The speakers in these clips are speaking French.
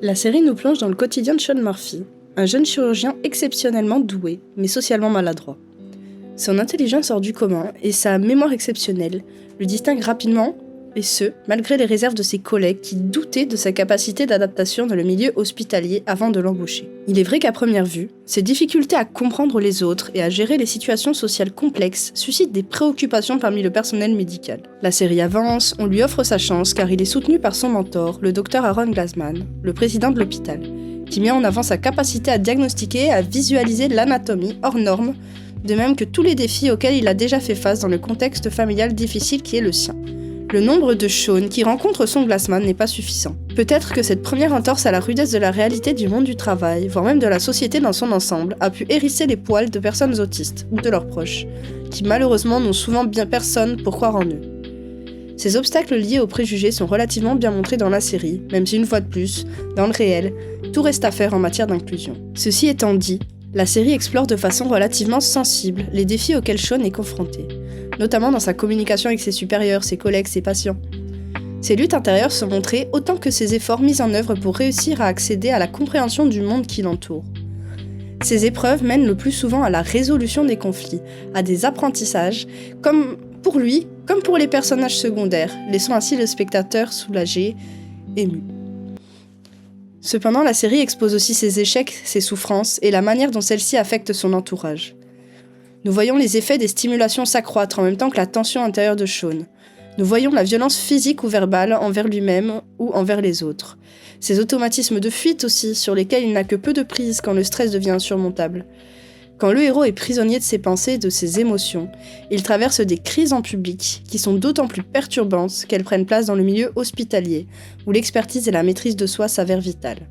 La série nous plonge dans le quotidien de Sean Murphy, un jeune chirurgien exceptionnellement doué, mais socialement maladroit. Son intelligence hors du commun et sa mémoire exceptionnelle le distinguent rapidement, et ce, malgré les réserves de ses collègues qui doutaient de sa capacité d'adaptation dans le milieu hospitalier avant de l'embaucher. Il est vrai qu'à première vue, ses difficultés à comprendre les autres et à gérer les situations sociales complexes suscitent des préoccupations parmi le personnel médical. La série avance, on lui offre sa chance car il est soutenu par son mentor, le Dr Aaron Glassman, le président de l'hôpital, qui met en avant sa capacité à diagnostiquer et à visualiser l'anatomie hors norme, de même que tous les défis auxquels il a déjà fait face dans le contexte familial difficile qui est le sien. Le nombre de Sean qui rencontre son Glassman n'est pas suffisant. Peut-être que cette première entorse à la rudesse de la réalité du monde du travail, voire même de la société dans son ensemble, a pu hérisser les poils de personnes autistes, ou de leurs proches, qui malheureusement n'ont souvent bien personne pour croire en eux. Ces obstacles liés aux préjugés sont relativement bien montrés dans la série, même si une fois de plus, dans le réel, tout reste à faire en matière d'inclusion. Ceci étant dit, la série explore de façon relativement sensible les défis auxquels Sean est confronté, notamment dans sa communication avec ses supérieurs, ses collègues, ses patients. Ses luttes intérieures sont montrées autant que ses efforts mis en œuvre pour réussir à accéder à la compréhension du monde qui l'entoure. Ces épreuves mènent le plus souvent à la résolution des conflits, à des apprentissages, comme pour lui, comme pour les personnages secondaires, laissant ainsi le spectateur soulagé, ému. Cependant, la série expose aussi ses échecs, ses souffrances et la manière dont celles-ci affectent son entourage. Nous voyons les effets des stimulations s'accroître en même temps que la tension intérieure de Sean. Nous voyons la violence physique ou verbale envers lui-même ou envers les autres. Ces automatismes de fuite aussi, sur lesquels il n'a que peu de prise quand le stress devient insurmontable. Quand le héros est prisonnier de ses pensées et de ses émotions, il traverse des crises en public qui sont d'autant plus perturbantes qu'elles prennent place dans le milieu hospitalier, où l'expertise et la maîtrise de soi s'avèrent vitales.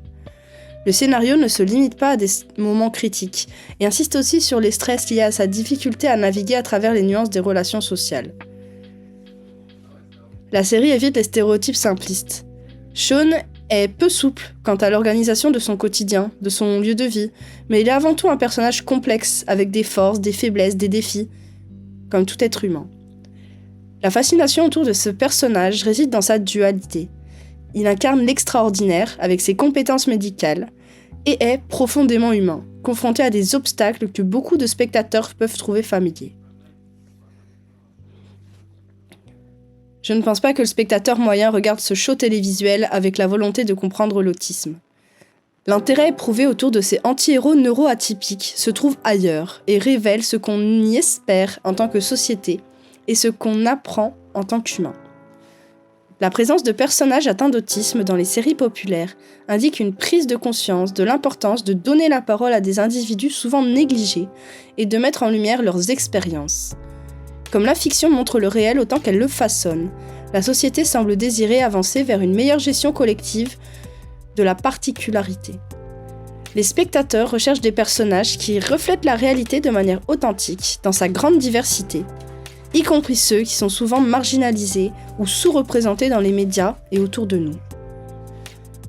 Le scénario ne se limite pas à des moments critiques, et insiste aussi sur les stress liés à sa difficulté à naviguer à travers les nuances des relations sociales. La série évite les stéréotypes simplistes. Sean est peu souple quant à l'organisation de son quotidien, de son lieu de vie, mais il est avant tout un personnage complexe, avec des forces, des faiblesses, des défis, comme tout être humain. La fascination autour de ce personnage réside dans sa dualité. Il incarne l'extraordinaire avec ses compétences médicales et est profondément humain, confronté à des obstacles que beaucoup de spectateurs peuvent trouver familiers. Je ne pense pas que le spectateur moyen regarde ce show télévisuel avec la volonté de comprendre l'autisme. L'intérêt éprouvé autour de ces anti-héros neuroatypiques se trouve ailleurs et révèle ce qu'on y espère en tant que société et ce qu'on apprend en tant qu'humain. La présence de personnages atteints d'autisme dans les séries populaires indique une prise de conscience de l'importance de donner la parole à des individus souvent négligés et de mettre en lumière leurs expériences. Comme la fiction montre le réel autant qu'elle le façonne, la société semble désirer avancer vers une meilleure gestion collective de la particularité. Les spectateurs recherchent des personnages qui reflètent la réalité de manière authentique, dans sa grande diversité, y compris ceux qui sont souvent marginalisés ou sous-représentés dans les médias et autour de nous.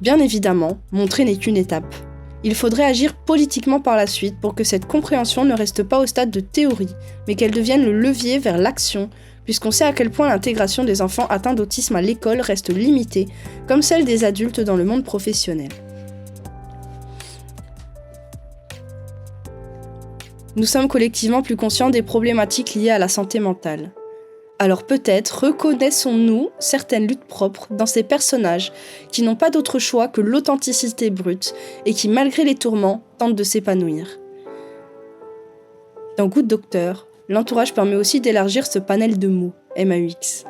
Bien évidemment, montrer n'est qu'une étape. Il faudrait agir politiquement par la suite pour que cette compréhension ne reste pas au stade de théorie, mais qu'elle devienne le levier vers l'action, puisqu'on sait à quel point l'intégration des enfants atteints d'autisme à l'école reste limitée, comme celle des adultes dans le monde professionnel. Nous sommes collectivement plus conscients des problématiques liées à la santé mentale. Alors peut-être reconnaissons-nous certaines luttes propres dans ces personnages qui n'ont pas d'autre choix que l'authenticité brute et qui, malgré les tourments, tentent de s'épanouir. Dans Good Doctor, l'entourage permet aussi d'élargir ce panel de mots, MAUX.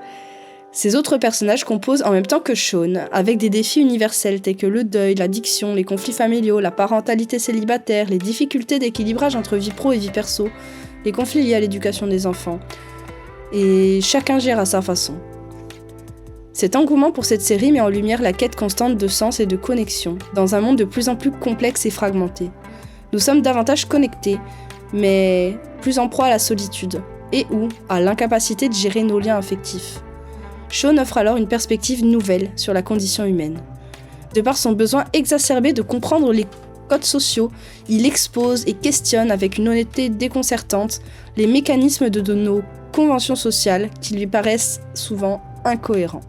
Ces autres personnages composent en même temps que Sean, avec des défis universels tels que le deuil, l'addiction, les conflits familiaux, la parentalité célibataire, les difficultés d'équilibrage entre vie pro et vie perso, les conflits liés à l'éducation des enfants. Et chacun gère à sa façon. Cet engouement pour cette série met en lumière la quête constante de sens et de connexion, dans un monde de plus en plus complexe et fragmenté. Nous sommes davantage connectés, mais plus en proie à la solitude, et ou à l'incapacité de gérer nos liens affectifs. Sean offre alors une perspective nouvelle sur la condition humaine. De par son besoin exacerbé de comprendre les codes sociaux, il expose et questionne avec une honnêteté déconcertante les mécanismes de nos conventions sociales qui lui paraissent souvent incohérents.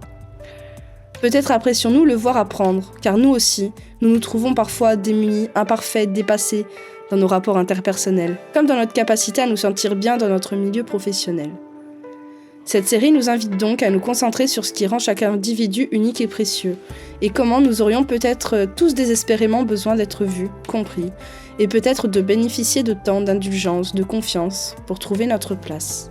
Peut-être apprécions-nous le voir apprendre, car nous aussi, nous nous trouvons parfois démunis, imparfaits, dépassés dans nos rapports interpersonnels, comme dans notre capacité à nous sentir bien dans notre milieu professionnel. Cette série nous invite donc à nous concentrer sur ce qui rend chaque individu unique et précieux, et comment nous aurions peut-être tous désespérément besoin d'être vus, compris, et peut-être de bénéficier de temps, d'indulgence, de confiance, pour trouver notre place.